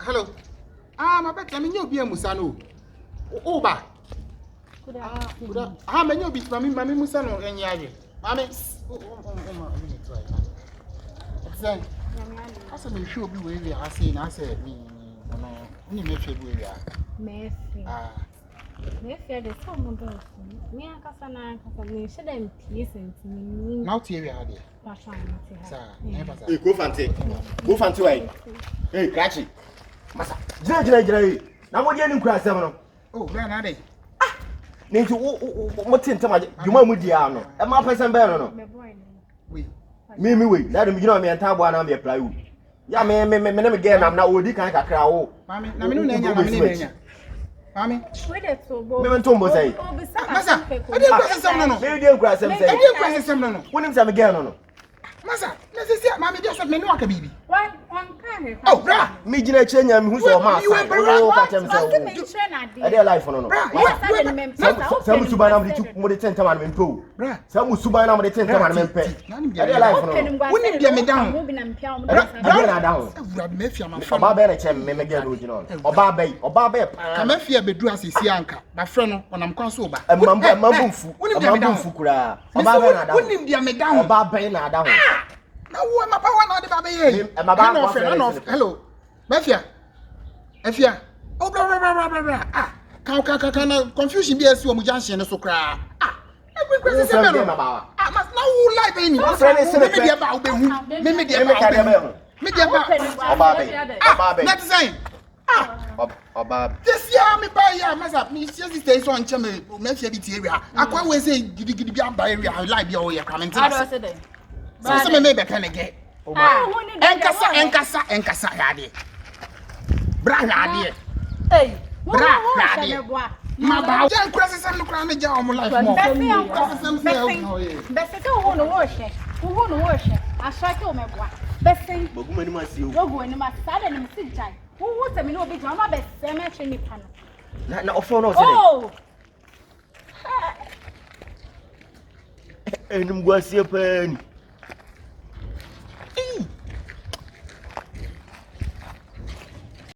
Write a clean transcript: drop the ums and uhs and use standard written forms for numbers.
Hello. My bet I mean you be a musano. Oba. Good. How many bit mammy musano and yagi? Mammy. Say, I said, you should be where we are saying. I said, me make you where we are. Maybe the summer goes. Me and Cassana, me should have peace and me. Not here, we are there. Hey, go fancy. Hey, catch it. Massa, Jay. Now what you cry, Seven? Oh, Granade. Need to what in time you want with Diano? And my person better. Me, let him, you know me and Tabuan and be apply. Yeah, me, again, I'm not would you can't cry. Mammy, Mammy, wait it so bold. Never told say. Massa, I didn't press some. Maybe you cry some say. I didn't press some. When him some again. Massa, let's see, Mammy just said me no baby. One kind. Oh, bra, me Gina Chen, who's your master. You are life on. Some Subana more than 10 times in pool. Some Subana more than 10 times in pay. I life on. Wouldn't be me down. Barbara Chem, me again, or Barbe. I'm a fear bedress is Yanka, my friend, when I'm consoler. And Mamma Fukura, or Barbara, wouldn't be me down, Barbara down. Now, what my power not the baby? Hello, Mafia. Efia. Oh, blah. Ah, can confusion be as you junction so cry. Ah, every question is about. I must know who like me. My friend is maybe about not saying. Ah, this year, me buy ya, Massa, me just stays on Chame, Mafia area. I can't wait say, give you by area, I like your coming to. So maybe can get. Enkasa yadi. Bra yadi. Hey, bra yadi. Ma ba jan kwese sam no kra me ja o mo life mo. Bese who no wash. Asake o meboa. Bese. Boguma ni ma si o. Bogu ni ma sada ni msi jai. Who tell me no be jama bese me hwe ni pa no. Na ofo no se. Oh. Enum gwasie pani.